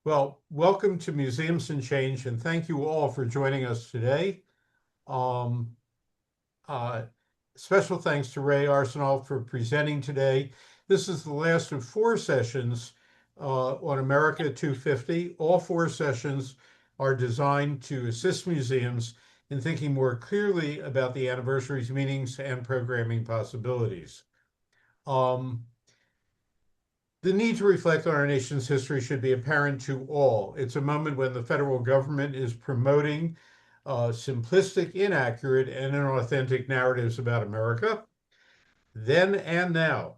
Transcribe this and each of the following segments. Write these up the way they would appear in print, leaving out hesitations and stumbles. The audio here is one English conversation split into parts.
Well, welcome to Museums and Change, and thank you all for joining us today. Um, uh, Special thanks to Ray Arsenault for presenting today. This is the last of four sessions on America 250. All four sessions are designed to assist museums in thinking more clearly about the anniversary's meanings and programming possibilities. Um, The need to reflect on our nation's history should be apparent to all. It's a moment when the federal government is promoting simplistic, inaccurate, and inauthentic narratives about America, then and now.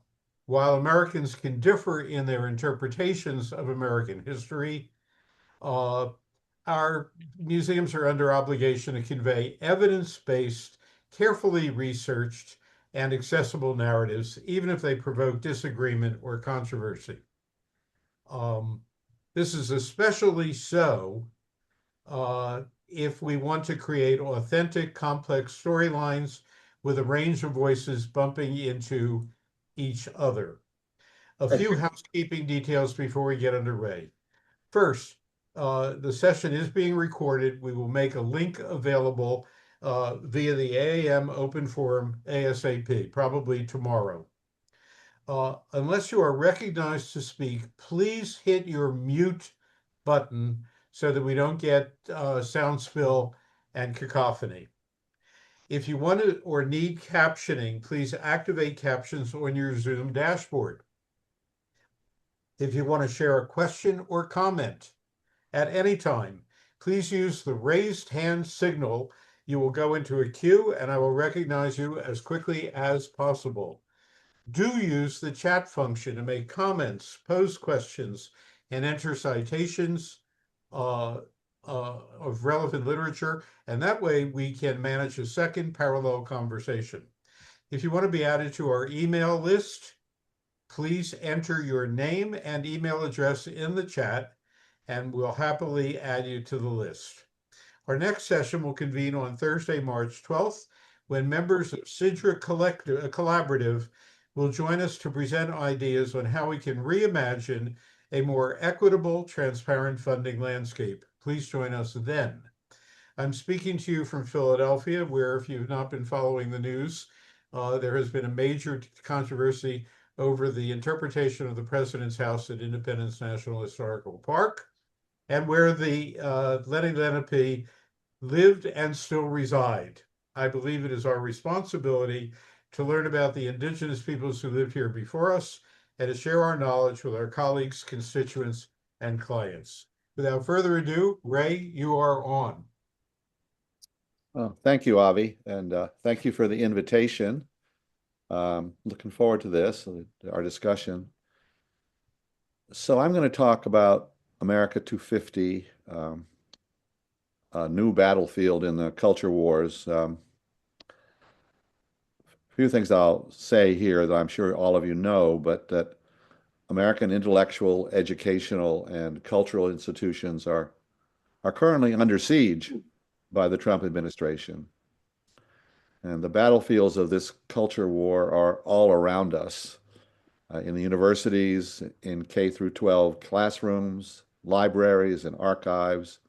While Americans can differ in their interpretations of American history, uh, our museums are under obligation to convey evidence based, carefully researched, and accessible narratives, even if they provoke disagreement or controversy. Um, this is especially so if we want to create authentic, complex storylines with a range of voices bumping into each other. A few housekeeping details before we get underway. First, the session is being recorded. We will make a link available via the AAM Open Forum ASAP, probably tomorrow. Unless you are recognized to speak, please hit your mute button so that we don't get sound spill and cacophony. If you want to or need captioning, please activate captions on your Zoom dashboard. If you want to share a question or comment at any time, please use the raised hand signal. You will go into a queue and I will recognize you as quickly as possible. Do use the chat function to make comments, pose questions, and enter citations of relevant literature. And that way we can manage a second parallel conversation. If you want to be added to our email list, please enter your name and email address in the chat, and we'll happily add you to the list. Our next session will convene on Thursday, March 12th, when members of Sidra Collaborative will join us to present ideas on how we can reimagine a more equitable, transparent funding landscape. Please join us then. I'm speaking to you from Philadelphia, where, if you've not been following the news, there has been a major controversy over the interpretation of the President's House at Independence National Historical Park, and where the Lenni Lenape lived and still reside. I believe it is our responsibility to learn about the indigenous peoples who lived here before us and to share our knowledge with our colleagues, constituents, and clients. Without further ado, Ray, you are on. Thank you, Avi, and thank you for the invitation. Looking forward to this, our discussion. So I'm going to talk about America 250, a new battlefield in the culture wars. A few things I'll say here that I'm sure all of you know, but that American intellectual, educational, and cultural institutions are currently under siege by the Trump administration. And the battlefields of this culture war are all around us, in the universities, in K through 12 classrooms, libraries and archives,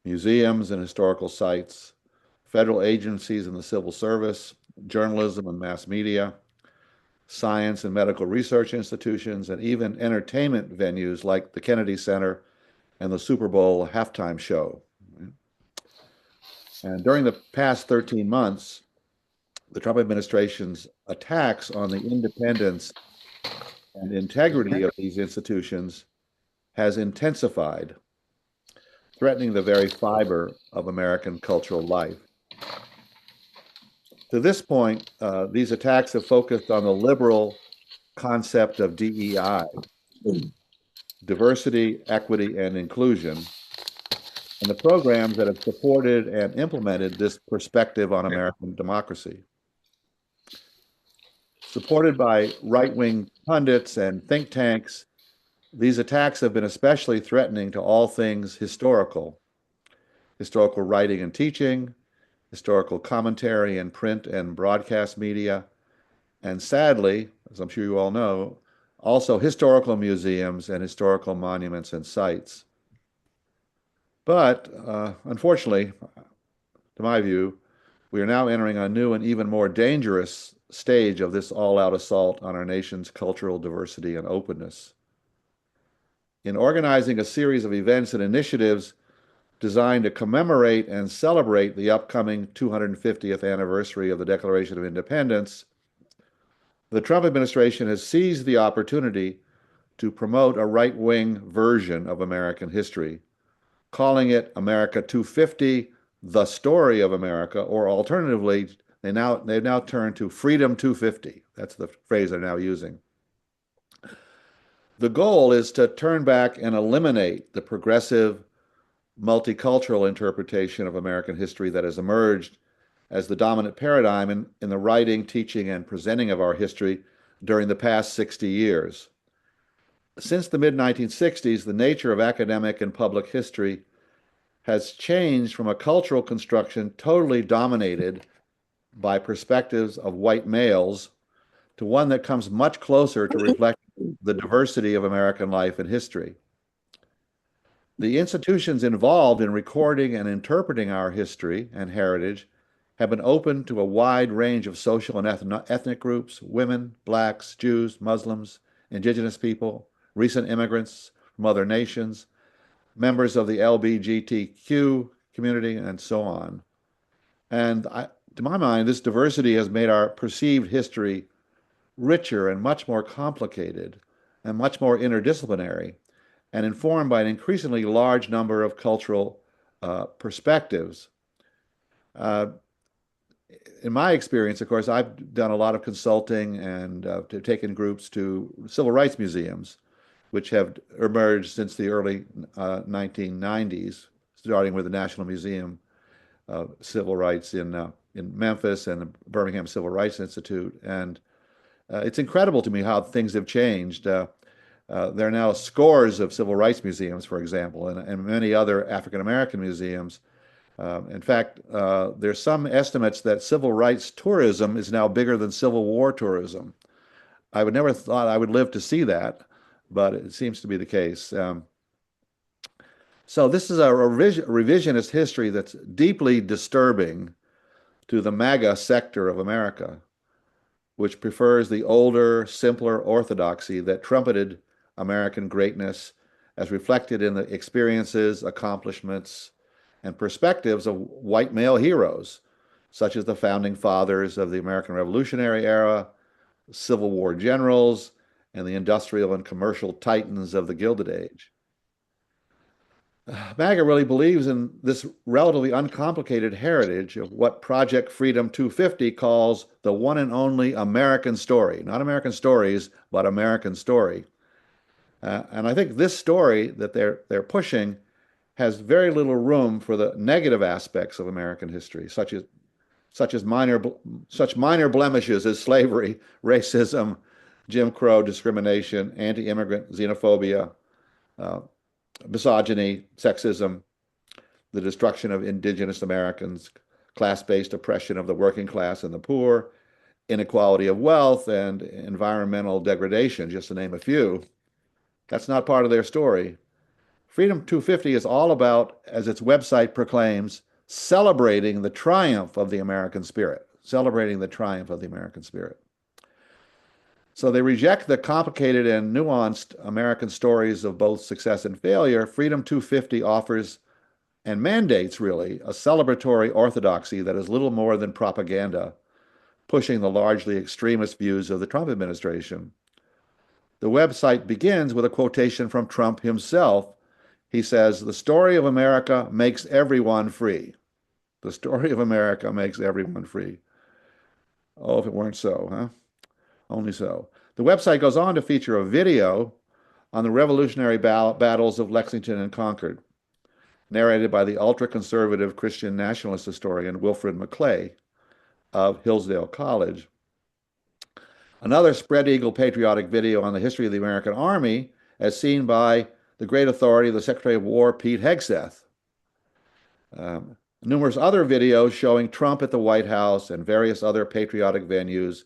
museums and historical sites, federal agencies and the civil service, journalism and mass media, science and medical research institutions, and even entertainment venues like the Kennedy Center and the Super Bowl halftime show. And during the past 13 months, the Trump administration's attacks on the independence and integrity of these institutions has intensified, threatening the very fiber of American cultural life. To this point, these attacks have focused on the liberal concept of DEI, diversity, equity, and inclusion, and the programs that have supported and implemented this perspective on American democracy. Supported by right-wing pundits and think tanks, these attacks have been especially threatening to all things historical writing and teaching, historical commentary in print and broadcast media, and sadly, as I'm sure you all know, also historical museums and historical monuments and sites. But unfortunately, to my view, we are now entering a new and even more dangerous stage of this all-out assault on our nation's cultural diversity and openness. In organizing a series of events and initiatives designed to commemorate and celebrate the upcoming 250th anniversary of the Declaration of Independence, the Trump administration has seized the opportunity to promote a right-wing version of American history, calling it America 250, the story of America, or alternatively, they've now turned to Freedom 250. That's the phrase they're now using. The goal is to turn back and eliminate the progressive, multicultural interpretation of American history that has emerged as the dominant paradigm in the writing, teaching, and presenting of our history during the past 60 years. Since the mid-1960s, the nature of academic and public history has changed from a cultural construction totally dominated by perspectives of white males to one that comes much closer to reflect the diversity of American life and history. The institutions involved in recording and interpreting our history and heritage have been open to a wide range of social and ethnic groups: women, blacks, Jews, Muslims, indigenous people, recent immigrants from other nations, members of the LGBTQ community, and so on. And to my mind, this diversity has made our perceived history richer and much more complicated and much more interdisciplinary and informed by an increasingly large number of cultural perspectives. In my experience, of course, I've done a lot of consulting and taken groups to civil rights museums, which have emerged since the early 1990s, starting with the National Museum of Civil Rights in Memphis and the Birmingham Civil Rights Institute. And it's incredible to me how things have changed. There are now scores of civil rights museums, for example, and many other African American museums. In fact, there's some estimates that civil rights tourism is now bigger than Civil War tourism. I would never thought I would live to see that, but it seems to be the case. So this is a revisionist history that's deeply disturbing to the MAGA sector of America, which prefers the older, simpler orthodoxy that trumpeted American greatness as reflected in the experiences, accomplishments, and perspectives of white male heroes, such as the founding fathers of the American Revolutionary era, Civil War generals, and the industrial and commercial titans of the Gilded Age. MAGA really believes in this relatively uncomplicated heritage of what Project Freedom 250 calls the one and only American story. Not American stories, but American story. And I think this story that they're pushing has very little room for the negative aspects of American history, such minor blemishes as slavery, racism, Jim Crow discrimination, anti-immigrant xenophobia, misogyny, sexism, the destruction of indigenous Americans, class-based oppression of the working class and the poor, inequality of wealth, and environmental degradation, just to name a few. That's not part of their story. Freedom 250 is all about, as its website proclaims, celebrating the triumph of the American spirit, celebrating the triumph of the American spirit. So they reject the complicated and nuanced American stories of both success and failure. Freedom 250 offers and mandates, really, a celebratory orthodoxy that is little more than propaganda, pushing the largely extremist views of the Trump administration. The website begins with a quotation from Trump himself. He says, "The story of America makes everyone free." The story of America makes everyone free. Oh, if it weren't so, huh? Only so. The website goes on to feature a video on the revolutionary battles of Lexington and Concord, narrated by the ultra-conservative Christian nationalist historian Wilfred McClay of Hillsdale College. Another spread eagle patriotic video on the history of the American Army, as seen by the great authority, the Secretary of War, Pete Hegseth. Numerous other videos showing Trump at the White House and various other patriotic venues,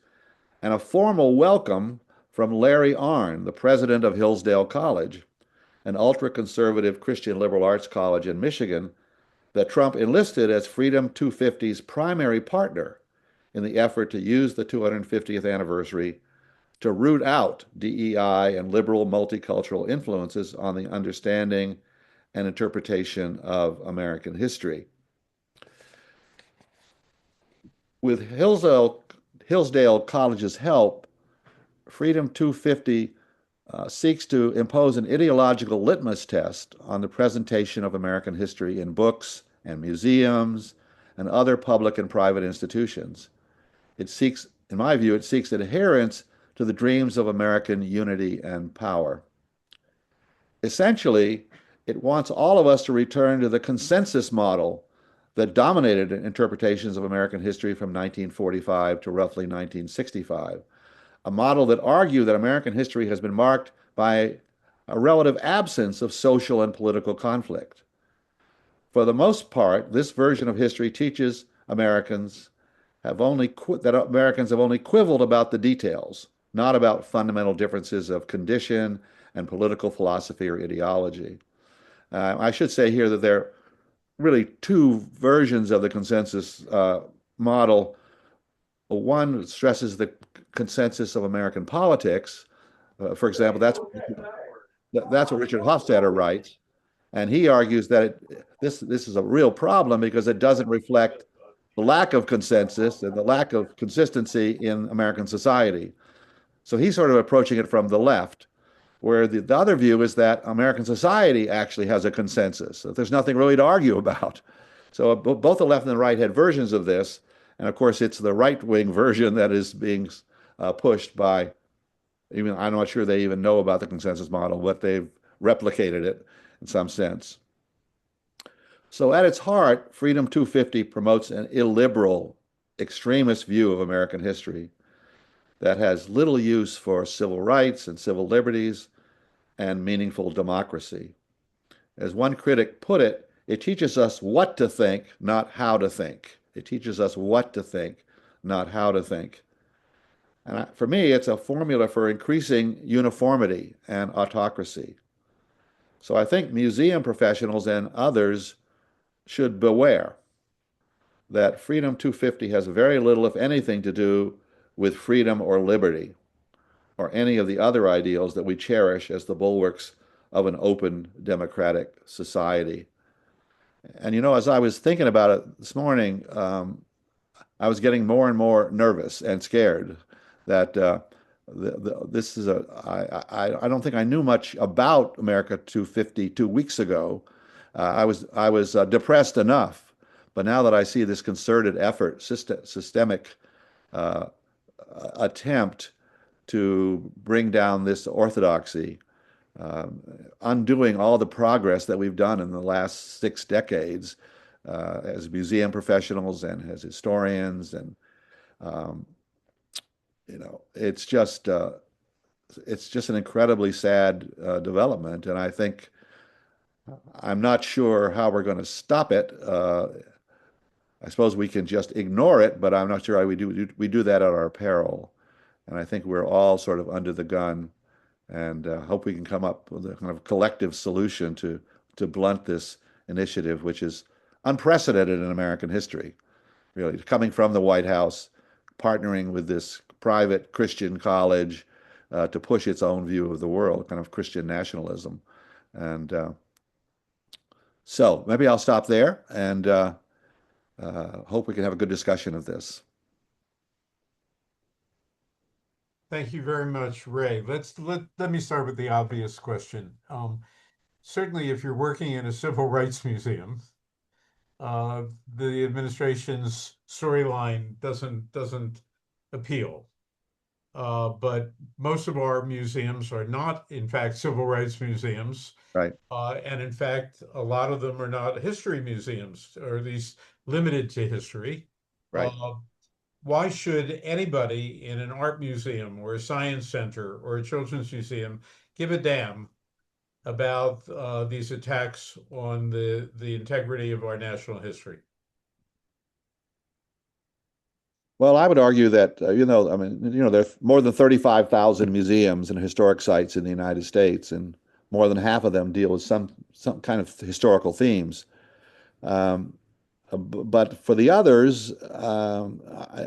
and a formal welcome from Larry Arnn, the president of Hillsdale College, an ultra-conservative Christian liberal arts college in Michigan that Trump enlisted as Freedom 250's primary partner in the effort to use the 250th anniversary to root out DEI and liberal multicultural influences on the understanding and interpretation of American history. With Hillsdale College's help, Freedom 250 seeks to impose an ideological litmus test on the presentation of American history in books and museums and other public and private institutions. It seeks, in my view, it seeks adherence to the dreams of American unity and power. Essentially, it wants all of us to return to the consensus model that dominated interpretations of American history from 1945 to roughly 1965, a model that argued that American history has been marked by a relative absence of social and political conflict. For the most part, this version of history teaches Americans have only quibbled about the details, not about fundamental differences of condition and political philosophy or ideology. I should say here that there are really two versions of the consensus model. One stresses the consensus of American politics. For example, that's what Richard Hofstadter writes, and he argues that this is a real problem because it doesn't reflect the lack of consensus and the lack of consistency in American society. So he's sort of approaching it from the left, where the other view is that American society actually has a consensus, that there's nothing really to argue about. So both the left and the right had versions of this, and of course it's the right-wing version that is being pushed by, even I'm not sure they even know about the consensus model, but they've replicated it in some sense. So at its heart, Freedom 250 promotes an illiberal, extremist view of American history that has little use for civil rights and civil liberties and meaningful democracy. As one critic put it, it teaches us what to think, not how to think. It teaches us what to think, not how to think. And for me, it's a formula for increasing uniformity and autocracy. So I think museum professionals and others should beware that Freedom 250 has very little, if anything, to do with freedom or liberty or any of the other ideals that we cherish as the bulwarks of an open democratic society. And as I was thinking about it this morning, I was getting more and more nervous and scared that this is I don't think I knew much about America 250 2 weeks ago. I was depressed enough, but now that I see this concerted effort, systemic attempt to bring down this orthodoxy, undoing all the progress that we've done in the last 6 decades as museum professionals and as historians, and um, it's just an incredibly sad development, and I think I'm not sure how we're going to stop it. I suppose we can just ignore it, but I'm not sure how we do that at our peril. And I think we're all sort of under the gun, and hope we can come up with a kind of collective solution to blunt this initiative, which is unprecedented in American history, really, coming from the White House, partnering with this private Christian college to push its own view of the world, kind of Christian nationalism. And so maybe I'll stop there and hope we can have a good discussion of this. Thank you very much, Ray. Let me start with the obvious question. Certainly, if you're working in a civil rights museum, the administration's storyline doesn't appeal. But most of our museums are not, in fact, civil rights museums. Right, And in fact, a lot of them are not history museums, or at least limited to history. right. Why should anybody in an art museum or a science center or a children's museum give a damn about these attacks on the integrity of our national history? Well, I would argue that, I mean, there are more than 35,000 museums and historic sites in the United States, and more than half of them deal with some kind of historical themes. Um, but for the others,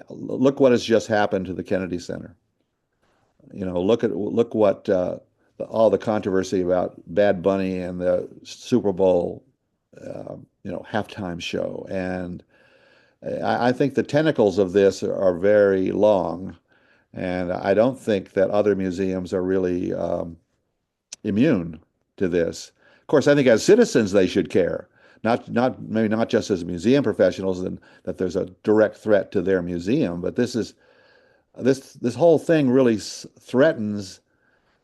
look what has just happened to the Kennedy Center. Look what all the controversy about Bad Bunny and the Super Bowl, halftime show, and I think the tentacles of this are very long, and I don't think that other museums are really immune to this. Of course, I think as citizens they should care, maybe not just as museum professionals, and that there's a direct threat to their museum, but this whole thing really threatens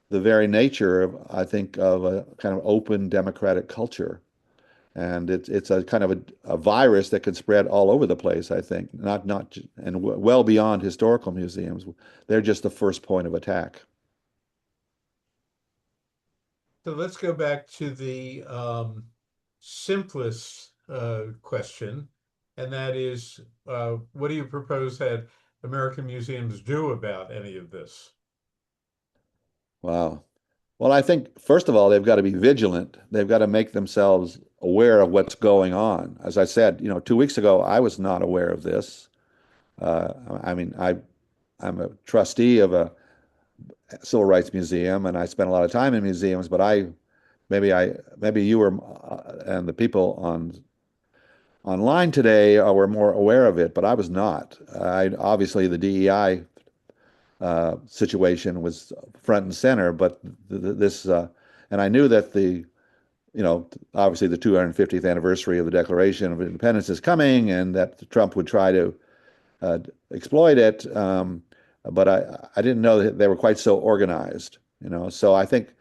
the very nature of, I think, of a kind of open democratic culture. And it's a kind of a virus that could spread all over the place, I think, and well beyond historical museums. They're just the first point of attack. So let's go back to the simplest question, and that is, what do you propose that American museums do about any of this? Wow. Well, I think, first of all, they've got to be vigilant. They've got to make themselves aware of what's going on. As I said, 2 weeks ago, I was not aware of this. I mean, I'm a trustee of a civil rights museum, and I spent a lot of time in museums, but maybe you were, and the people online today were more aware of it, but I was not. Obviously the DEI situation was front and center, but this, and I knew that obviously the 250th anniversary of the Declaration of Independence is coming, and that Trump would try to uh, exploit it. But I didn't know that they were quite so organized. So I think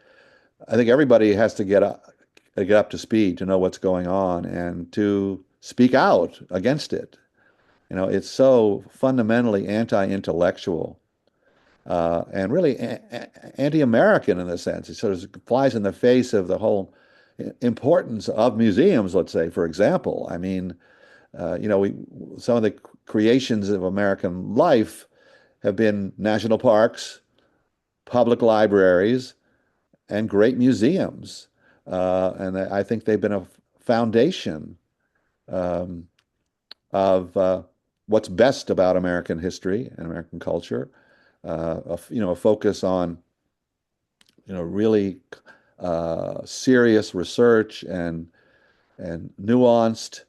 everybody has to get up to speed to know what's going on and to speak out against it. It's so fundamentally anti-intellectual, and really anti-American in a sense. It sort of flies in the face of the whole importance of museums, let's say, for example. I mean, some of the creations of American life have been national parks, public libraries, and great museums. And I think they've been a foundation um, of what's best about American history and American culture. A focus on, really serious research and nuanced,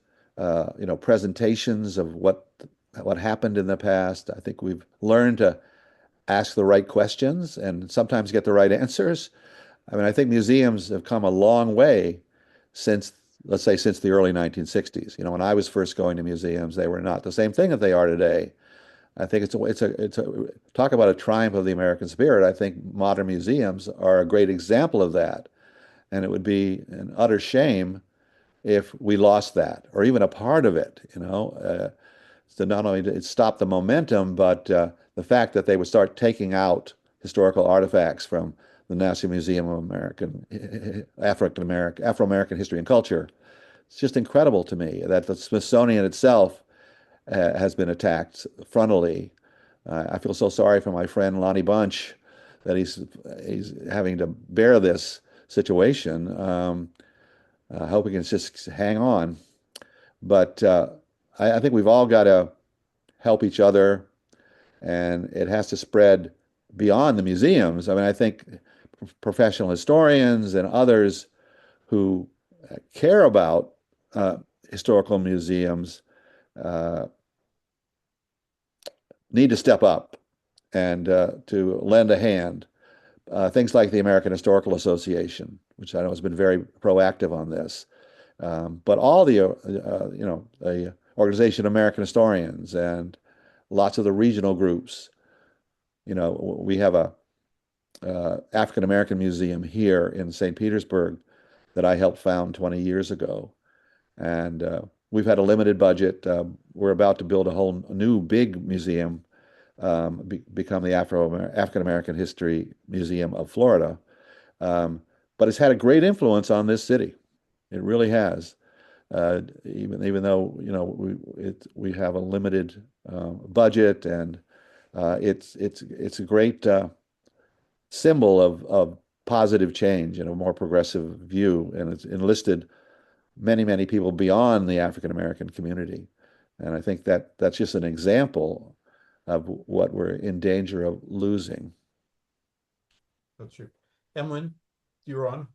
presentations of what happened in the past. I think we've learned to ask the right questions and sometimes get the right answers. I mean, I think museums have come a long way since, let's say, since the early 1960s. When I was first going to museums, they were not the same thing that they are today. I think it's a talk about a triumph of the American spirit. I think modern museums are a great example of that. And it would be an utter shame if we lost that, or even a part of it, to not only to stop the momentum, but the fact that they would start taking out historical artifacts from the National Museum of Afro-American History and Culture. It's just incredible to me that the Smithsonian itself has been attacked frontally. I feel so sorry for my friend Lonnie Bunch that he's having to bear this situation. I hope he can just hang on. But I think we've all got to help each other, and it has to spread beyond the museums. I mean, I think professional historians and others who care about historical museums uh, need to step up and to lend a hand. Things like the American Historical Association, which I know has been very proactive on this, but all the Organization of American Historians and lots of the regional groups. We have a African American museum here in St. Petersburg that I helped found 20 years ago, and we've had a limited budget. We're about to build a whole new big museum, become the African American History Museum of Florida. Um, but it's had a great influence on this city. It really has. even though we have a limited budget, and it's a great symbol of positive change and a more progressive view, and it's enlisted many people beyond the African American community. And I think that that's just an example of what we're in danger of losing. That's true. Emlyn, you're on.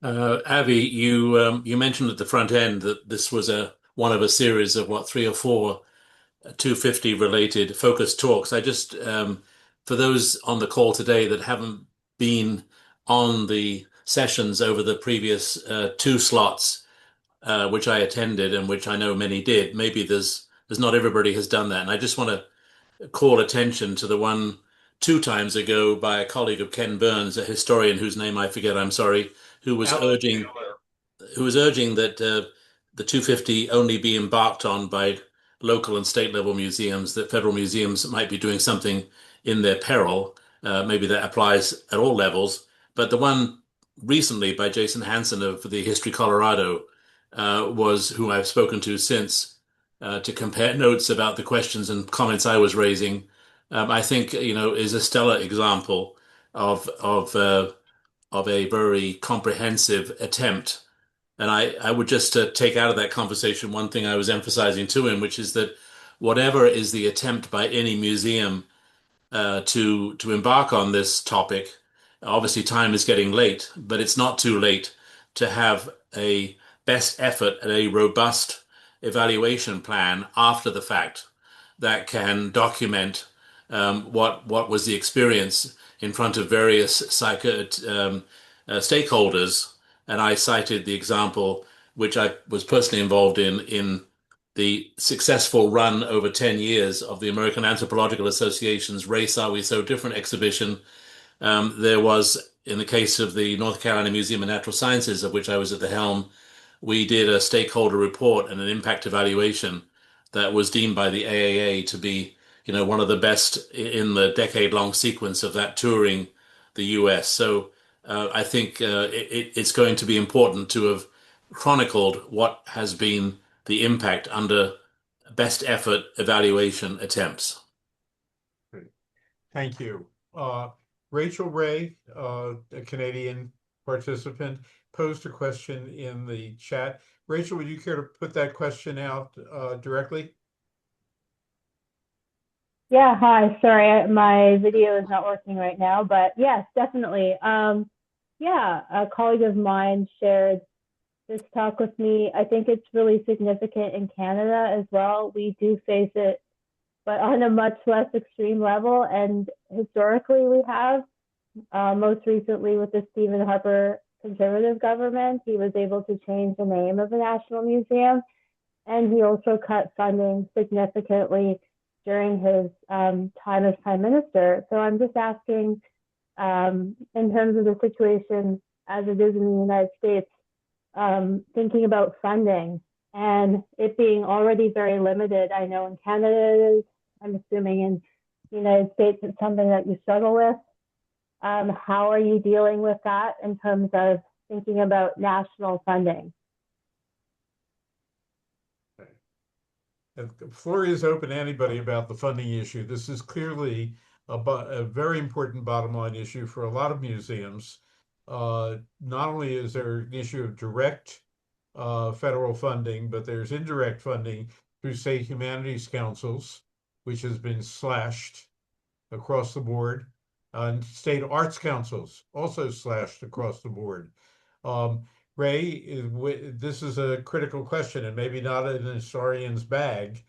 Avi, you mentioned at the front end that this was a one of a series of what, three or four 250 related focus talks. I just for those on the call today that haven't been on the sessions over the previous two slots, which I attended and which I know many did, maybe there's not everybody has done that, and I just want to call attention to the one two times ago by a colleague of Ken Burns, a historian whose name I forget, I'm sorry, who was Alan urging Taylor. who was urging that the 250 only be embarked on by local and state level museums, that federal museums might be doing something in their peril. Maybe that applies at all levels. But the one recently by Jason Hansen of the History Colorado was who I've spoken to since to compare notes about the questions and comments I was raising. I think, is a stellar example of a very comprehensive attempt. And I would just take out of that conversation one thing I was emphasizing to him, which is that whatever is the attempt by any museum to embark on this topic, obviously time is getting late, but it's not too late to have a best effort and a robust evaluation plan after the fact that can document what was the experience in front of various stakeholders. And I cited the example, which I was personally involved in the successful run over 10 years of the American Anthropological Association's Race Are We So Different exhibition. There was, in the case of the North Carolina Museum of Natural Sciences, of which I was at the helm, we did a stakeholder report and an impact evaluation that was deemed by the AAA to be, one of the best in the decade-long sequence of that touring the US. So I think it's going to be important to have chronicled what has been the impact under best effort evaluation attempts. Great. Thank you. Rachel Ray, a Canadian participant, posed a question in the chat. Rachel, would you care to put that question out directly? Yeah, hi. Sorry, my video is not working right now, but yes, definitely. Yeah, a colleague of mine shared this talk with me. I think it's really significant in Canada as well. We do face it, but on a much less extreme level. And historically, we have, most recently with the Stephen Harper conservative government, he was able to change the name of the National Museum. And he also cut funding significantly during his time as prime minister. So I'm just asking, in terms of the situation as it is in the United States, thinking about funding and it being already very limited. I know in Canada it is. I'm assuming in the United States it's something that you struggle with. How are you dealing with that in terms of thinking about national funding? The floor is open to anybody about the funding issue. This is clearly a very important bottom line issue for a lot of museums. Not only is there an issue of direct federal funding, but there's indirect funding through state humanities councils, which has been slashed across the board, and state arts councils also slashed across the board. Ray, this is a critical question, and maybe not an historian's bag,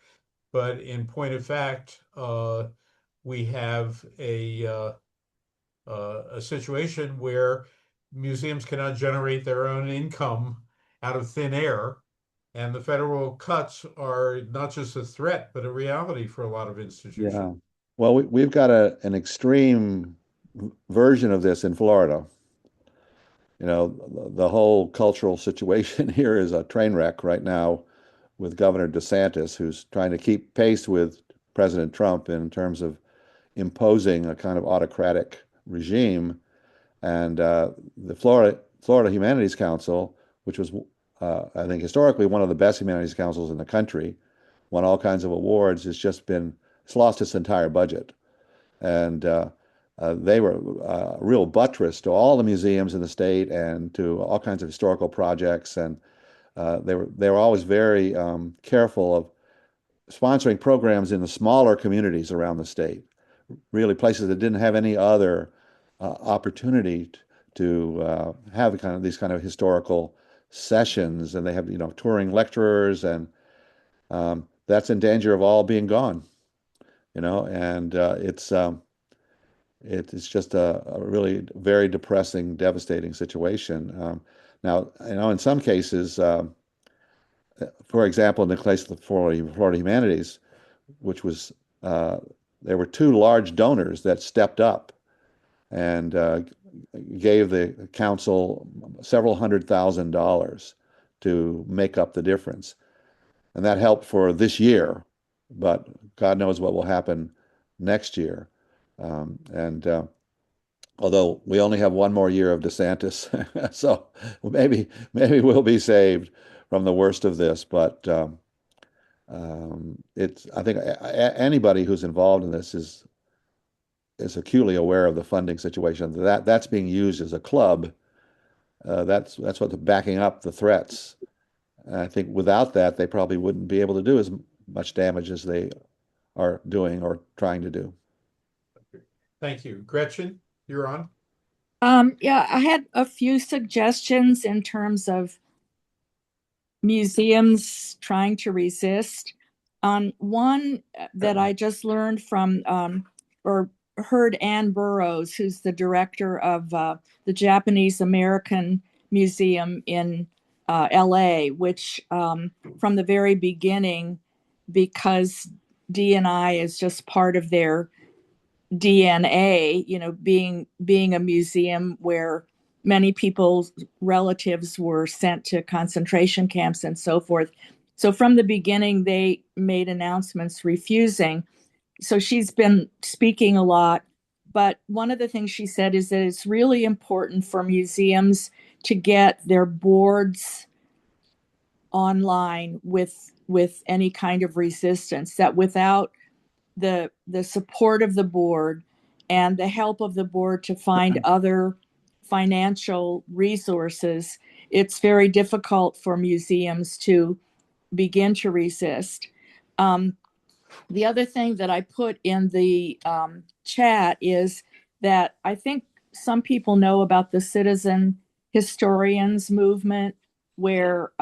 but in point of fact, we have a situation where museums cannot generate their own income out of thin air, and the federal cuts are not just a threat, but a reality for a lot of institutions. Yeah. Well, we've got an extreme version of this in Florida. The whole cultural situation here is a train wreck right now with Governor DeSantis, who's trying to keep pace with President Trump in terms of imposing a kind of autocratic regime. And the Florida Humanities Council, which was I think historically one of the best humanities councils in the country, won all kinds of awards. It's lost its entire budget. And they were real buttress to all the museums in the state and to all kinds of historical projects. And they were always very careful of sponsoring programs in the smaller communities around the state, really places that didn't have any other opportunity to have these kind of historical sessions. And they have, touring lecturers, and that's in danger of all being gone, and it's just a really very depressing, devastating situation. Now, in some cases, for example, in the case of the Florida Humanities, which was there were two large donors that stepped up and gave the council several $100,000 to make up the difference. And that helped for this year, but God knows what will happen next year. And although we only have one more year of DeSantis, so maybe we'll be saved from the worst of this. But I think anybody who's involved in this is acutely aware of the funding situation. That's being used as a club. That's what's backing up the threats. And I think without that, they probably wouldn't be able to do as much damage as they are doing or trying to do. Thank you. Gretchen, you're on. Yeah, I had a few suggestions in terms of museums trying to resist. One that I just learned from or heard Ann Burroughs, who's the director of the Japanese American Museum in LA, which from the very beginning, because D&I is just part of their DNA, being a museum where many people's relatives were sent to concentration camps and so forth. So from the beginning, they made announcements refusing. So she's been speaking a lot. But one of the things she said is that it's really important for museums to get their boards online with any kind of resistance, that without the support of the board and the help of the board to find other financial resources, it's very difficult for museums to begin to resist. The other thing that I put in the chat is that I think some people know about the citizen historians movement, where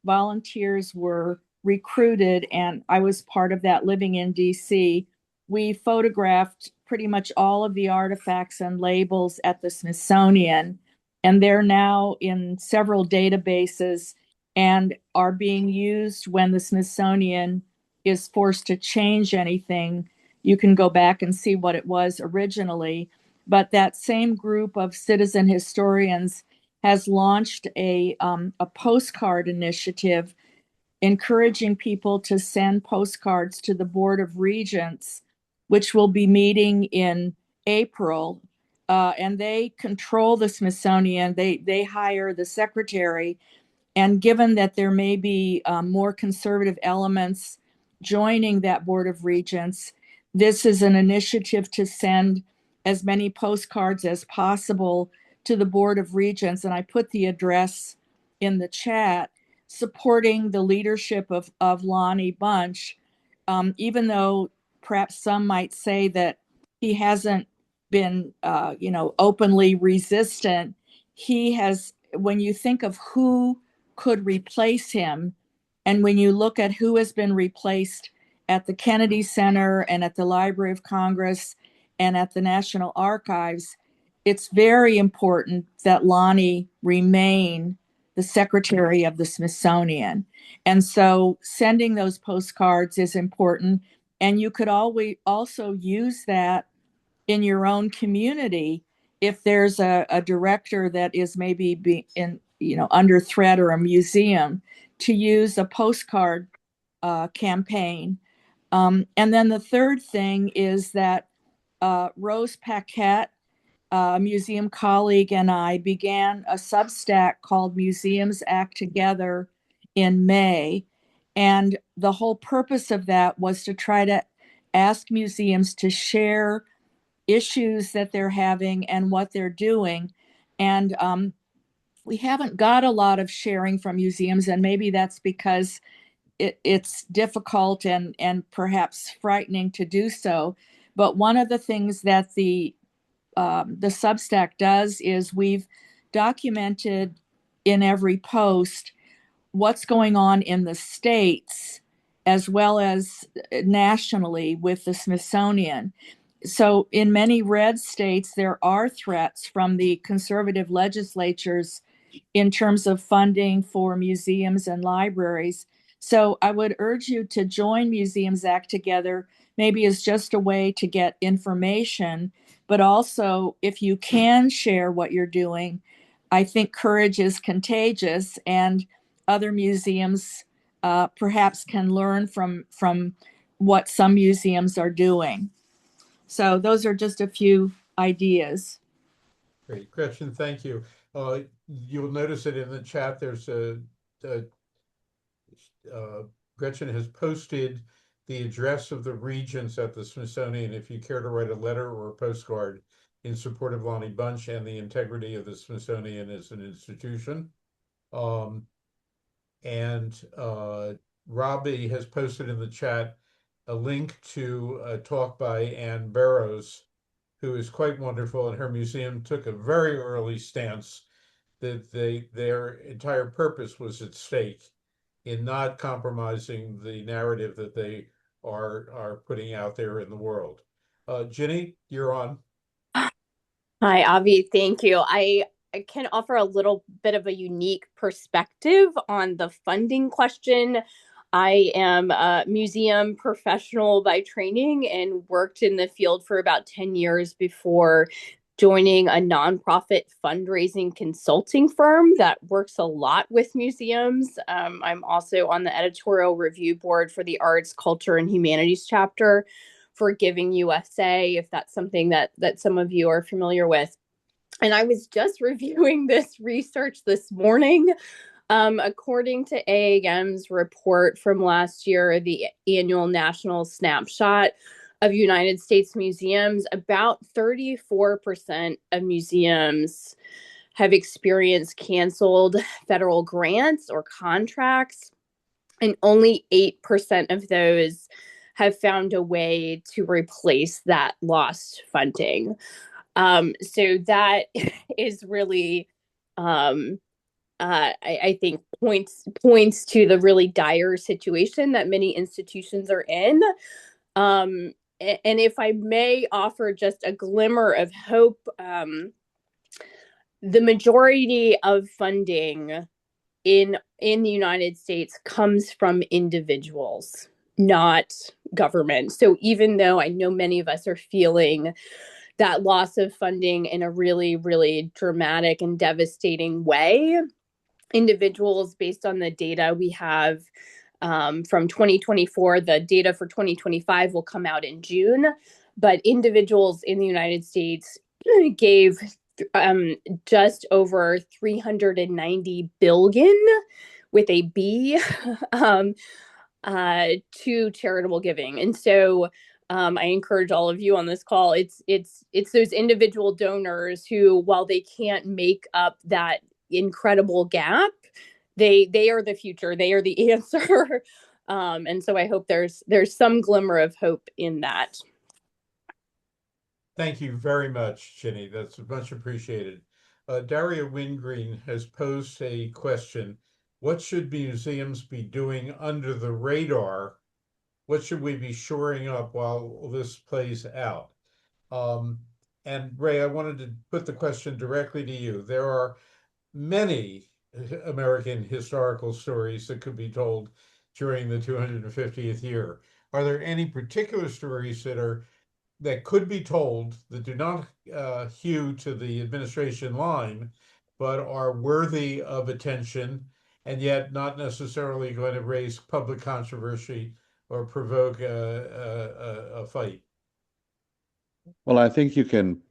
volunteers were recruited, and I was part of that living in DC. We photographed pretty much all of the artifacts and labels at the Smithsonian, and they're now in several databases and are being used when the Smithsonian is forced to change anything. You can go back and see what it was originally. But that same group of citizen historians has launched a postcard initiative encouraging people to send postcards to the Board of Regents, which will be meeting in April. And they control the Smithsonian. They hire the secretary. And given that there may be more conservative elements joining that Board of Regents, this is an initiative to send as many postcards as possible to the Board of Regents. And I put the address in the chat, supporting the leadership of Lonnie Bunch, even though perhaps some might say that he hasn't been, openly resistant. He has, when you think of who could replace him, and when you look at who has been replaced at the Kennedy Center and at the Library of Congress and at the National Archives, it's very important that Lonnie remain the secretary of the Smithsonian. And so sending those postcards is important. And you could always also use that in your own community if there's a director that is maybe under threat, or a museum, to use a postcard campaign. And then the third thing is that Rose Paquette a museum colleague and I began a Substack called Museums Act Together in May. And the whole purpose of that was to try to ask museums to share issues that they're having and what they're doing. And we haven't got a lot of sharing from museums, and maybe that's because it's difficult and perhaps frightening to do so. But one of the things that the Substack does is we've documented in every post what's going on in the States as well as nationally with the Smithsonian. So in many red states, there are threats from the conservative legislatures in terms of funding for museums and libraries. So I would urge you to join Museums Act Together, maybe as just a way to get information, but also if you can share what you're doing, I think courage is contagious, and other museums perhaps can learn from what some museums are doing. So those are just a few ideas. Great, Gretchen, thank you. You'll notice that in the chat, there's Gretchen has posted the address of the regents at the Smithsonian if you care to write a letter or a postcard in support of Lonnie Bunch and the integrity of the Smithsonian as an institution. Robbie has posted in the chat a link to a talk by Ann Barrows, who is quite wonderful, and her museum took a very early stance that their entire purpose was at stake in not compromising the narrative that they are putting out there in the world. Ginny, you're on. Hi, Avi. Thank you. I can offer a little bit of a unique perspective on the funding question. I am a museum professional by training and worked in the field for about 10 years before joining a nonprofit fundraising consulting firm that works a lot with museums. I'm also on the editorial review board for the Arts, Culture, and Humanities chapter for Giving USA, if that's something that some of you are familiar with. And I was just reviewing this research this morning. According to AAM's report from last year, the annual national snapshot of United States museums, about 34% of museums have experienced canceled federal grants or contracts, and only 8% of those have found a way to replace that lost funding. So that is really, I think, points to the really dire situation that many institutions are in. And if I may offer just a glimmer of hope, the majority of funding in the United States comes from individuals, not government. So even though I know many of us are feeling that loss of funding in a really, really dramatic and devastating way, individuals, based on the data we have from 2024, the data for 2025 will come out in June, but individuals in the United States gave just over 390 billion with a B to charitable giving. And so I encourage all of you on this call. It's those individual donors who, while they can't make up that incredible gap, they are the future. They are the answer. And so I hope there's some glimmer of hope in that. Thank you very much, Ginny. That's much appreciated. Daria Wingreen has posed a question. What should museums be doing under the radar? What should we be shoring up while this plays out? And Ray, I wanted to put the question directly to you. There are many American historical stories that could be told during the 250th year. Are there any particular stories that could be told that do not hew to the administration line, but are worthy of attention and yet not necessarily going to raise public controversy or provoke a fight? Well, I think you can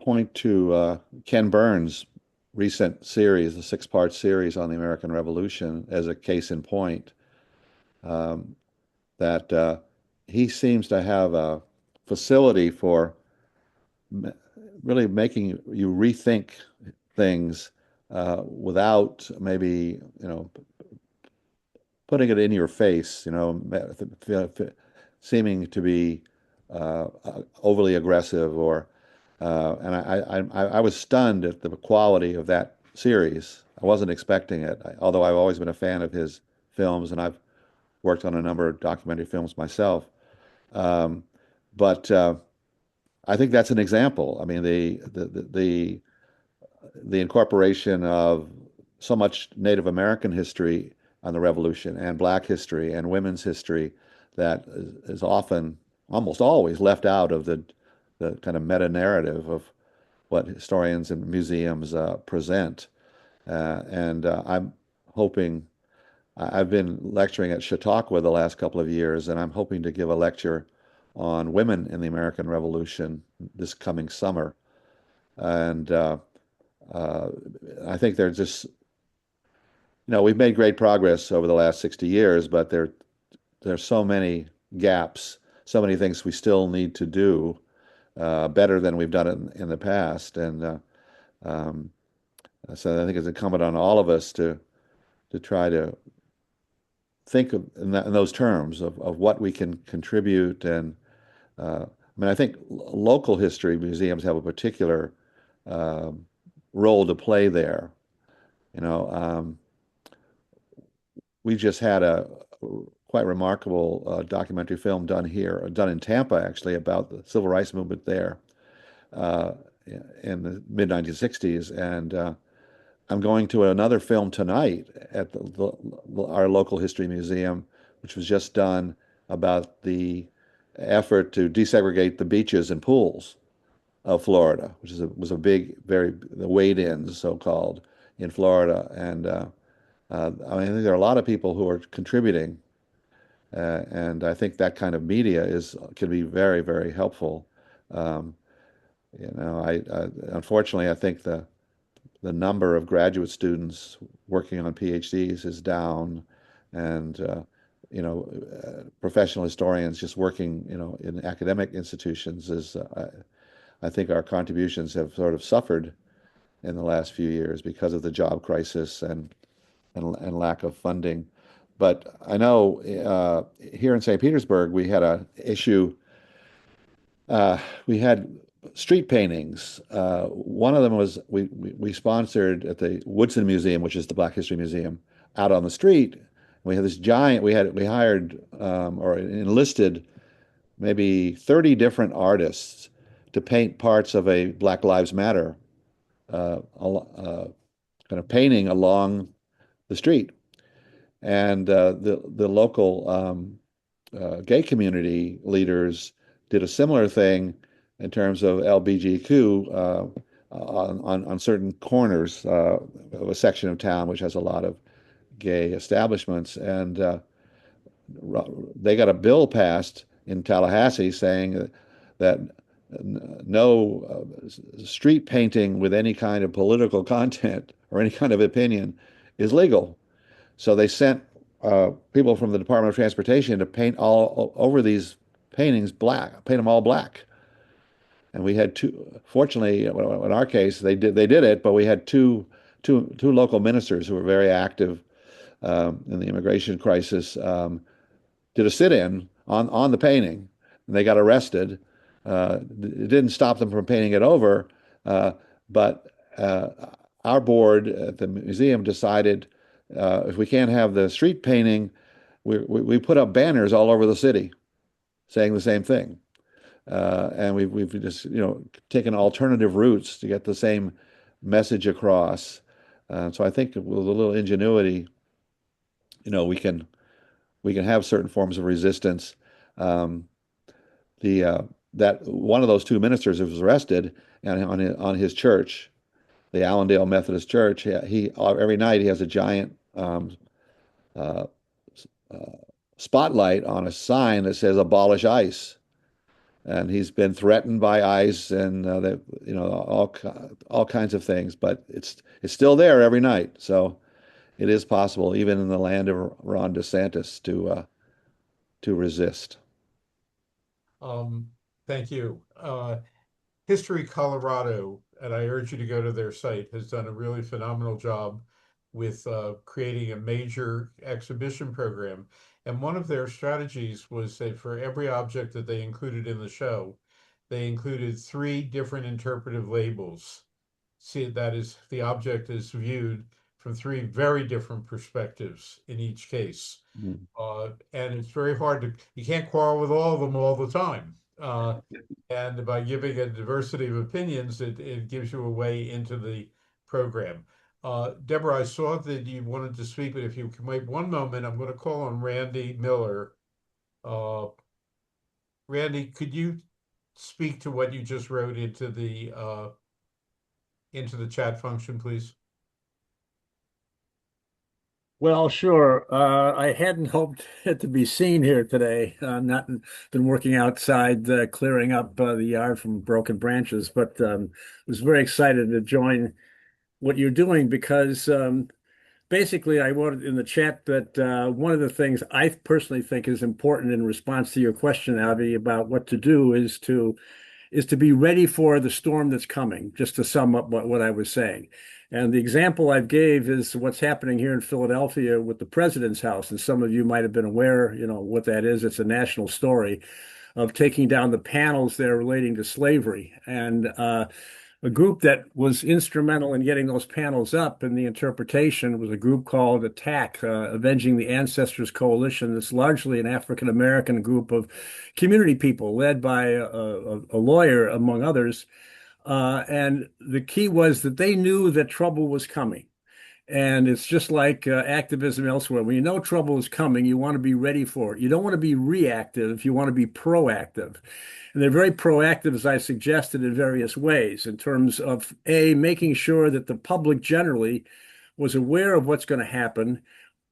point to Ken Burns' recent series, the six-part series on the American Revolution, as a case in point. That he seems to have a facility for really making you rethink things without maybe, putting it in your face, seeming to be overly aggressive and I was stunned at the quality of that series. I wasn't expecting it, although I've always been a fan of his films, and I've worked on a number of documentary films myself. But I think that's an example. I mean, the incorporation of so much Native American history on the Revolution and Black history and women's history that is often, almost always, left out of the kind of meta narrative of what historians and museums present. And I'm hoping. I've been lecturing at Chautauqua the last couple of years, and I'm hoping to give a lecture on women in the American Revolution this coming summer. And I think they're just, we've made great progress over the last 60 years, but there's so many gaps, so many things we still need to do better than we've done it in the past. And so I think it's incumbent on all of us to try to think of in those terms of what we can contribute. And I mean, I think local history museums have a particular role to play there. We just had a quite remarkable documentary film done in Tampa, actually, about the civil rights movement there in the mid 1960s. And I'm going to another film tonight at our local history museum, which was just done about the effort to desegregate the beaches and pools of Florida, which was a big, the wade-ins, so-called, in Florida. And I think there are a lot of people who are contributing, and I think that kind of media can be very, very helpful. Unfortunately, I think the number of graduate students working on PhDs is down, and professional historians just working, in academic institutions I think our contributions have sort of suffered in the last few years because of the job crisis and lack of funding. But I know here in St. Petersburg we had an issue. We had street paintings. One of them was we sponsored at the Woodson Museum, which is the Black History Museum, out on the street. We had this giant. We hired or enlisted maybe 30 different artists to paint parts of a Black Lives Matter kind of painting along the street, and the local gay community leaders did a similar thing in terms of LBGQ on certain corners of a section of town which has a lot of gay establishments. And they got a bill passed in Tallahassee saying that no street painting with any kind of political content or any kind of opinion is legal. So they sent people from the Department of Transportation to paint all over these paintings black, paint them all black. And we had fortunately, in our case, they did it, but we had two local ministers who were very active in the immigration crisis, did a sit-in on the painting, and they got arrested. It didn't stop them from painting it over, but our board at the museum decided if we can't have the street painting, we put up banners all over the city saying the same thing. And we've just taken alternative routes to get the same message across. So I think with a little ingenuity, we can have certain forms of resistance. That one of those two ministers was arrested, and on his church, the Allendale Methodist Church, he every night he has a giant spotlight on a sign that says "Abolish ICE." and he's been threatened by ICE and that all kinds of things. But it's still there every night. So it is possible, even in the land of Ron DeSantis, to resist. Um, thank you. History Colorado, and I urge you to go to their site, has done a really phenomenal job with creating a major exhibition program. And one of their strategies was that for every object that they included in the show, they included 3 different interpretive labels. See, that is, the object is viewed from 3 very different perspectives in each case. Mm. And it's very hard you can't quarrel with all of them all the time. And by giving a diversity of opinions, it gives you a way into the program. Deborah, I saw that you wanted to speak, but if you can wait one moment, I'm going to call on Randy Miller. Uh, Randy, could you speak to what you just wrote into the chat function, please? Well, sure. I hadn't hoped to be seen here today. Not been working outside, clearing up the yard from broken branches, but was very excited to join what you're doing because basically I wanted in the chat that one of the things I personally think is important in response to your question, Avi, about what to do is to be ready for the storm that's coming, just to sum up what I was saying. And the example I've gave is what's happening here in Philadelphia with the president's house. And some of you might have been aware, what that is. It's a national story of taking down the panels there relating to slavery. And a group that was instrumental in getting those panels up and the interpretation was a group called ATTACK, Avenging the Ancestors Coalition. That's largely an African-American group of community people led by a lawyer, among others. And the key was that they knew that trouble was coming. And it's just like activism elsewhere. When you know trouble is coming, you want to be ready for it. You don't want to be reactive. You want to be proactive. And they're very proactive, as I suggested, in various ways, in terms of making sure that the public generally was aware of what's going to happen,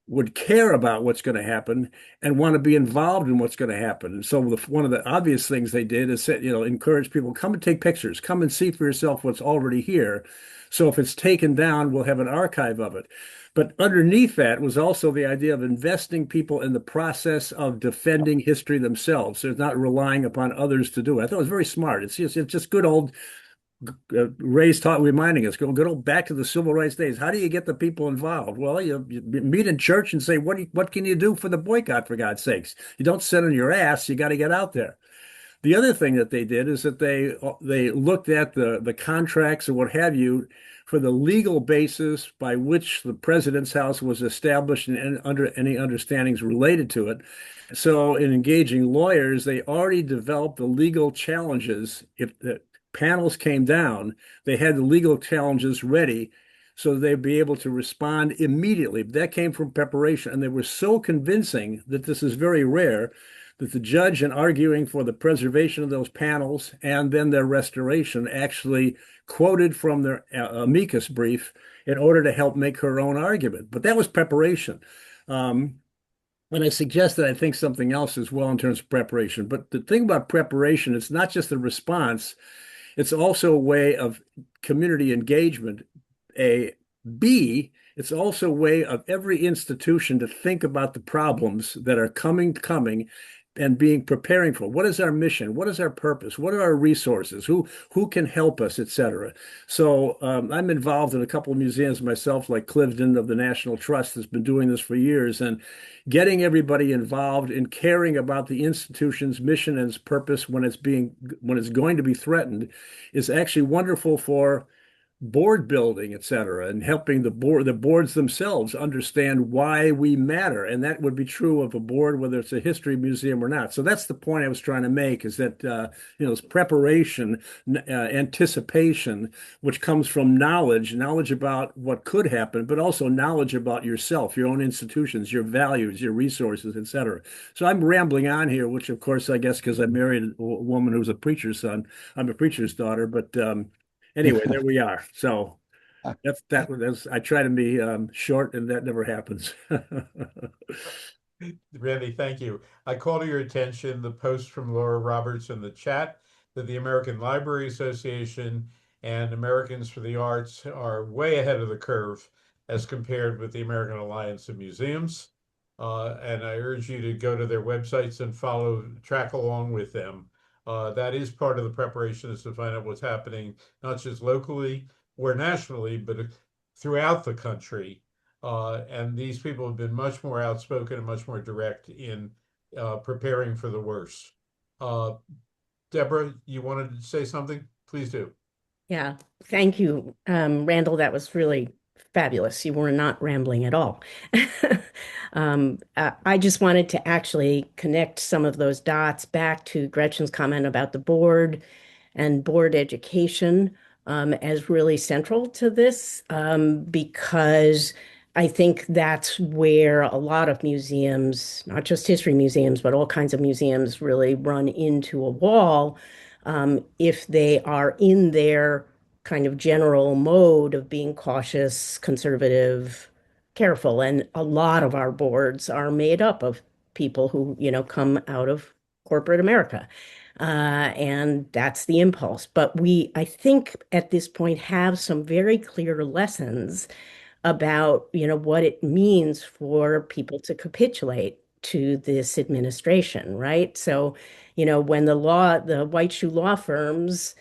would care about what's going to happen, and want to be involved in what's going to happen. And so one of the obvious things they did is encourage people, come and take pictures, come and see for yourself what's already here. So if it's taken down, we'll have an archive of it. But underneath that was also the idea of investing people in the process of defending history themselves. They're not relying upon others to do it. I thought it was very smart. It's just good old Ray's taught reminding us, go old back to the civil rights days. How do you get the people involved? Well, you meet in church and say, what can you do for the boycott, for God's sakes? You don't sit on your ass. You got to get out there. The other thing that they did is that they looked at the contracts and what have you for the legal basis by which the president's house was established and under any understandings related to it. So in engaging lawyers, they already developed the legal challenges. If the panels came down, they had the legal challenges ready so they'd be able to respond immediately. That came from preparation, and they were so convincing that this is very rare that the judge, in arguing for the preservation of those panels and then their restoration, actually quoted from their amicus brief in order to help make her own argument. But that was preparation. And I suggest that I think something else as well in terms of preparation. But the thing about preparation, it's not just a response, it's also a way of community engagement. B, it's also a way of every institution to think about the problems that are coming, and preparing for. What is our mission? What is our purpose? What are our resources? Who can help us, etc. So I'm involved in a couple of museums myself, like Cliveden of the National Trust has been doing this for years, and getting everybody involved in caring about the institution's mission and its purpose when it's going to be threatened is actually wonderful for board building, et cetera, and helping the boards themselves understand why we matter. And that would be true of a board, whether it's a history museum or not. So that's the point I was trying to make, is that, it's preparation, anticipation, which comes from knowledge about what could happen, but also knowledge about yourself, your own institutions, your values, your resources, et cetera. So I'm rambling on here, which of course, I guess, because I married a woman who's a preacher's son, I'm a preacher's daughter, but anyway, there we are. So that's I try to be short, and that never happens. Randy, thank you. I call to your attention the post from Laura Roberts in the chat that the American Library Association and Americans for the Arts are way ahead of the curve as compared with the American Alliance of Museums. And I urge you to go to their websites and track along with them. That is part of the preparation, is to find out what's happening, not just locally or nationally, but throughout the country. And these people have been much more outspoken and much more direct in preparing for the worst. Deborah, you wanted to say something? Please do. Yeah, thank you, Randall. That was really fabulous. You were not rambling at all. I just wanted to actually connect some of those dots back to Gretchen's comment about the board and board education as really central to this because I think that's where a lot of museums, not just history museums, but all kinds of museums really run into a wall if they are in their kind of general mode of being cautious, conservative, careful. And a lot of our boards are made up of people who, come out of corporate America. And that's the impulse. But we, I think, at this point have some very clear lessons about, what it means for people to capitulate to this administration, right? So, when the white shoe law firms,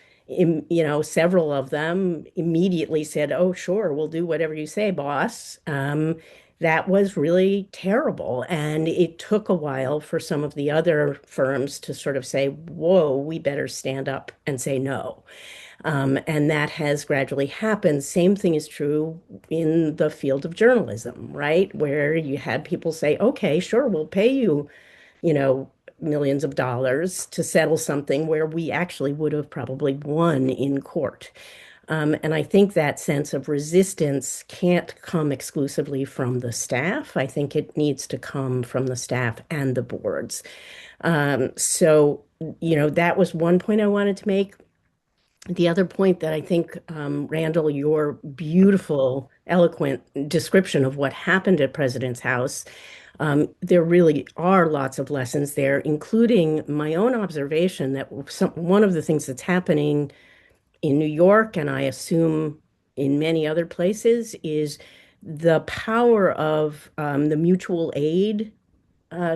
several of them immediately said, "Oh, sure, we'll do whatever you say, boss." That was really terrible. And it took a while for some of the other firms to sort of say, "Whoa, we better stand up and say no." And that has gradually happened. Same thing is true in the field of journalism, right? Where you had people say, okay, sure, we'll pay you, millions of dollars to settle something where we actually would have probably won in court. And I think that sense of resistance can't come exclusively from the staff. I think it needs to come from the staff and the boards. So, that was one point I wanted to make. The other point that I think, Randall, your beautiful, eloquent description of what happened at President's House, there really are lots of lessons there, including my own observation that one of the things that's happening in New York, and I assume in many other places, is the power of the mutual aid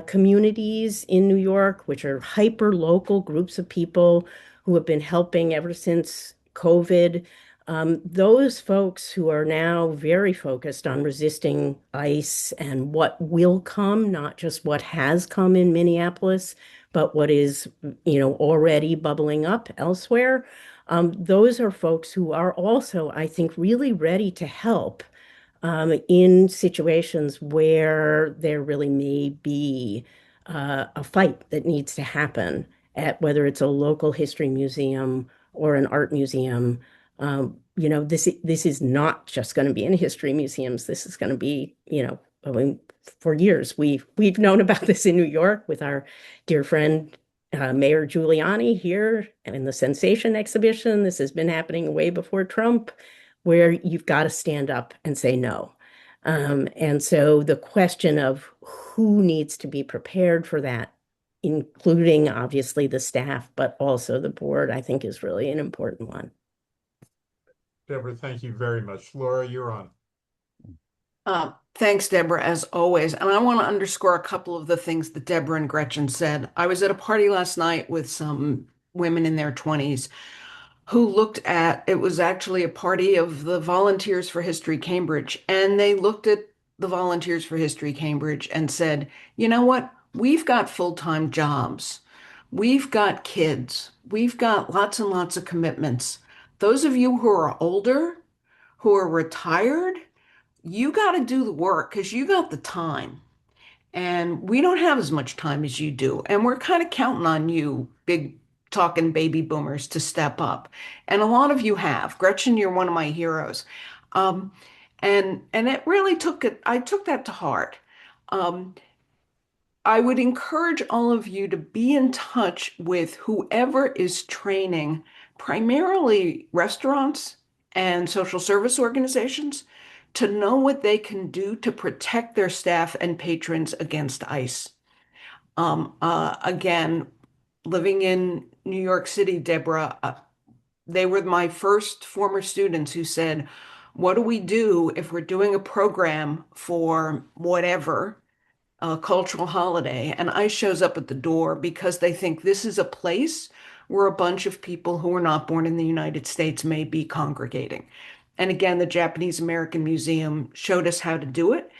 communities in New York, which are hyper local groups of people who have been helping ever since COVID. Those folks who are now very focused on resisting ICE and what will come, not just what has come in Minneapolis, but what is, already bubbling up elsewhere. Those are folks who are also, I think, really ready to help in situations where there really may be a fight that needs to happen at whether it's a local history museum or an art museum. This is not just going to be in history museums. This is going to be, I mean, for years we've known about this in New York with our dear friend Mayor Giuliani here in the Sensation exhibition. This has been happening way before Trump, where you've got to stand up and say no. And so the question of who needs to be prepared for that, including obviously the staff, but also the board, I think is really an important one. Deborah, thank you very much. Laura, you're on. Thanks, Deborah, as always. And I want to underscore a couple of the things that Deborah and Gretchen said. I was at a party last night with some women in their 20s who looked at, it was actually a party of the Volunteers for History Cambridge, and they looked at the Volunteers for History Cambridge and said, you know what? We've got full-time jobs. We've got kids. We've got lots and lots of commitments. Those of you who are older, who are retired, you got to do the work because you got the time. And we don't have as much time as you do. And we're kind of counting on you, big talking baby boomers, to step up. And a lot of you have. Gretchen, you're one of my heroes. And it really I took that to heart. I would encourage all of you to be in touch with whoever is training primarily restaurants and social service organizations to know what they can do to protect their staff and patrons against ICE. Again, living in New York City, Deborah, they were my first former students who said, what do we do if we're doing a program for whatever, a cultural holiday, and ICE shows up at the door because they think this is a place where a bunch of people who were not born in the United States may be congregating. And again, the Japanese American Museum showed us how to do it.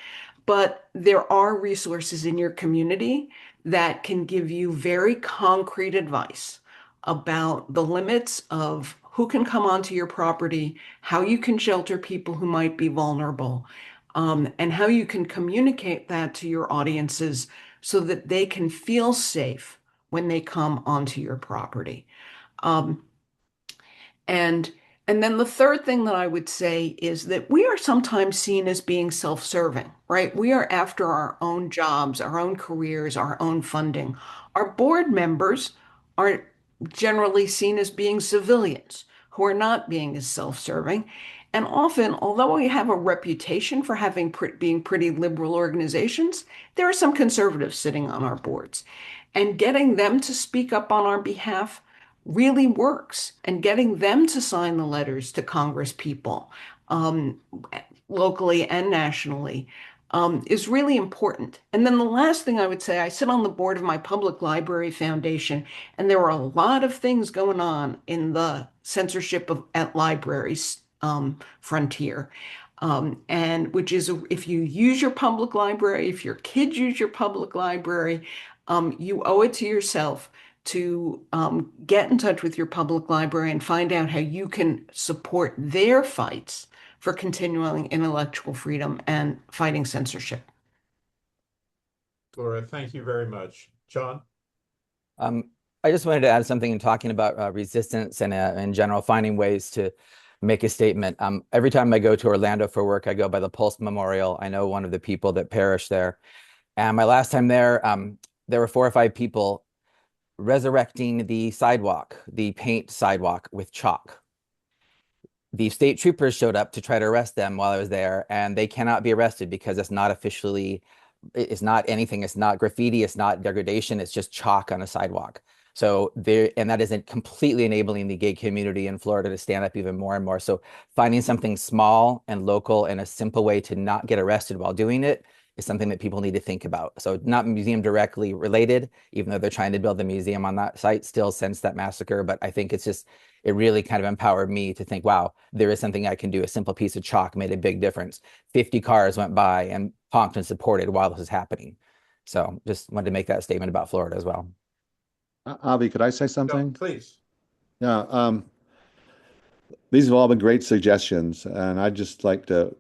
But there are resources in your community that can give you very concrete advice about the limits of who can come onto your property, how you can shelter people who might be vulnerable, and how you can communicate that to your audiences so that they can feel safe when they come onto your property. Um, and and then the third thing that I would say is that we are sometimes seen as being self-serving, right? We are after our own jobs, our own careers, our own funding. Our board members are generally seen as being civilians who are not being as self-serving. And often, although we have a reputation for being pretty liberal organizations, there are some conservatives sitting on our boards. And getting them to speak up on our behalf really works, and getting them to sign the letters to Congress people, locally and nationally, is really important. And then the last thing I would say, I sit on the board of my public library foundation, and there are a lot of things going on in the censorship at libraries frontier. And which is, if you use your public library, if your kids use your public library, you owe it to yourself to get in touch with your public library and find out how you can support their fights for continuing intellectual freedom and fighting censorship. Laura, thank you very much. John? I just wanted to add something in talking about resistance and in general finding ways to make a statement. Every time I go to Orlando for work, I go by the Pulse Memorial. I know one of the people that perished there. And my last time there were 4 or 5 people resurrecting the sidewalk, the paint sidewalk with chalk. The state troopers showed up to try to arrest them while I was there, and they cannot be arrested because it's not officially, it's not anything. It's not graffiti. It's not degradation. It's just chalk on a sidewalk. So there, and that isn't completely enabling the gay community in Florida to stand up even more and more. So finding something small and local and a simple way to not get arrested while doing it is something that people need to think about. So not museum directly related, even though they're trying to build a museum on that site still since that massacre. But I think it's just, it really kind of empowered me to think, wow, there is something I can do. A simple piece of chalk made a big difference. 50 cars went by and honked and supported while this was happening. So just wanted to make that statement about Florida as well. Avi, could I say something? No, please. Yeah, these have all been great suggestions, and I'd just like to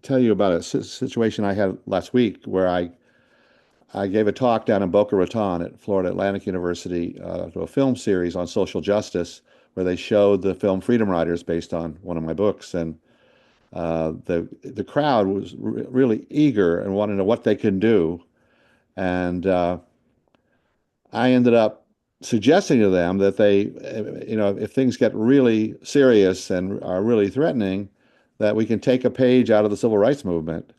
tell you about a situation I had last week where I gave a talk down in Boca Raton at Florida Atlantic University to a film series on social justice where they showed the film Freedom Riders based on one of my books, and the crowd was really eager and wanted to know what they can do, and I ended up suggesting to them that they, if things get really serious and are really threatening, that we can take a page out of the civil rights movement,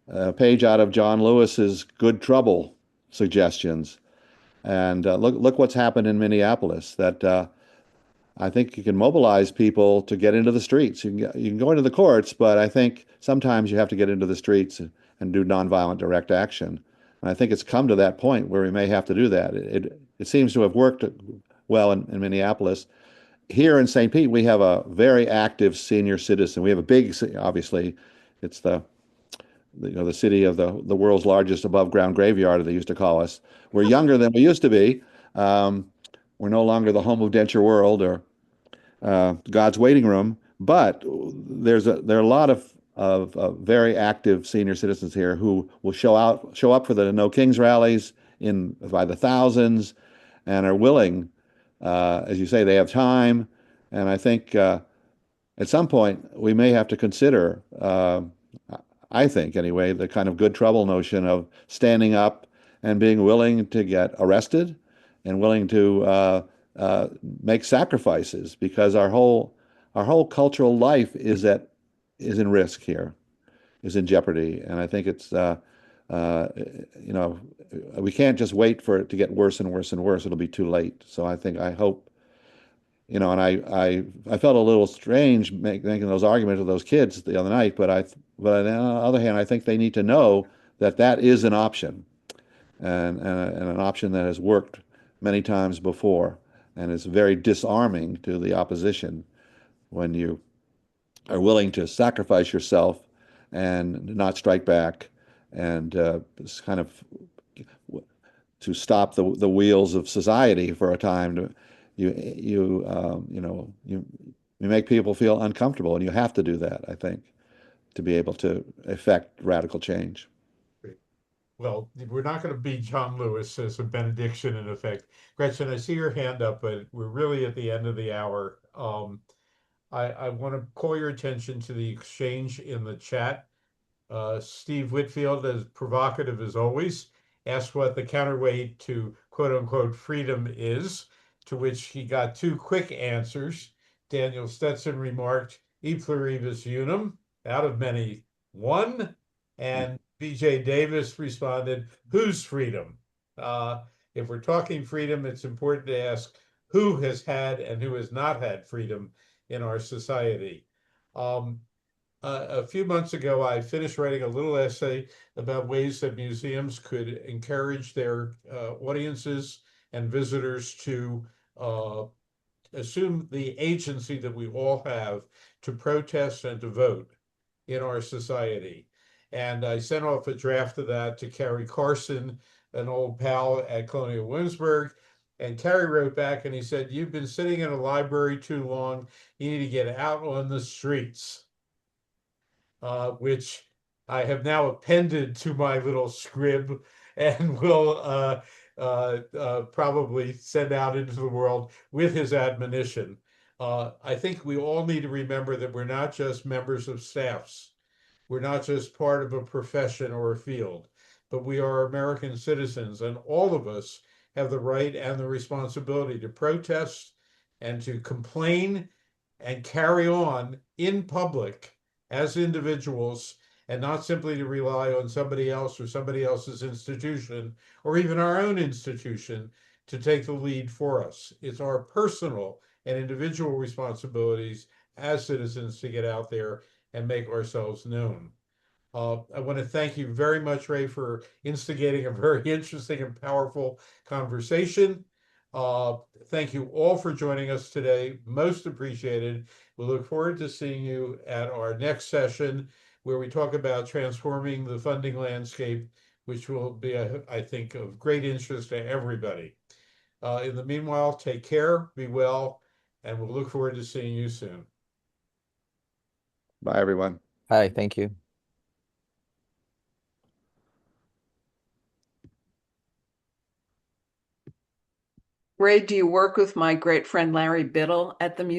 a page out of John Lewis's Good Trouble suggestions. And look what's happened in Minneapolis, that I think you can mobilize people to get into the streets. You can go into the courts, but I think sometimes you have to get into the streets and do nonviolent direct action. And I think it's come to that point where we may have to do that. It seems to have worked well in Minneapolis. Here in St. Pete, we have a very active senior citizen. We have a big, obviously, it's the city of the world's largest above ground graveyard, they used to call us. We're younger than we used to be. We're no longer the home of Denture World or God's waiting room, but there are a lot of very active senior citizens here who will show up for the No Kings rallies by the thousands, and are willing, as you say, they have time, and I think at some point we may have to consider, I think anyway, the kind of good trouble notion of standing up and being willing to get arrested and willing to make sacrifices, because our whole cultural life is in risk here. is in jeopardy. And I think it's you know, we can't just wait for it to get worse and worse and worse. It'll be too late. So I hope, you know, and I felt a little strange making those arguments with those kids the other night, but on the other hand, I think they need to know that that is an option, and an option that has worked many times before, and is very disarming to the opposition when you are willing to sacrifice yourself and not strike back, and kind of to stop the wheels of society for a time. You make people feel uncomfortable, and you have to do that, I think, to be able to effect radical change. Well, we're not going to be John Lewis as a benediction in effect. Gretchen, I see your hand up, but we're really at the end of the hour. I want to call your attention to the exchange in the chat. Steve Whitfield, as provocative as always, asked what the counterweight to quote unquote freedom is, to which he got two quick answers. Daniel Stetson remarked, E pluribus unum, out of many, one. And BJ Davis responded, whose freedom? If we're talking freedom, it's important to ask who has had and who has not had freedom in our society. A few months ago, I finished writing a little essay about ways that museums could encourage their audiences and visitors to assume the agency that we all have to protest and to vote in our society. And I sent off a draft of that to Carrie Carson, an old pal at Colonial Williamsburg. And Carrie wrote back and he said, you've been sitting in a library too long. You need to get out on the streets. Which I have now appended to my little scrib and will probably send out into the world with his admonition. I think we all need to remember that we're not just members of staffs. We're not just part of a profession or a field, but we are American citizens, and all of us have the right and the responsibility to protest and to complain and carry on in public as individuals, and not simply to rely on somebody else or somebody else's institution or even our own institution to take the lead for us. It's our personal and individual responsibilities as citizens to get out there and make ourselves known. I want to thank you very much, Ray, for instigating a very interesting and powerful conversation. Thank you all for joining us today. Most appreciated. We look forward to seeing you at our next session, where we talk about transforming the funding landscape, which will be, I think, of great interest to everybody. In the meanwhile, take care, be well, and we'll look forward to seeing you soon. Bye, everyone. Hi, thank you. Ray, do you work with my great friend Larry Biddle at the museum?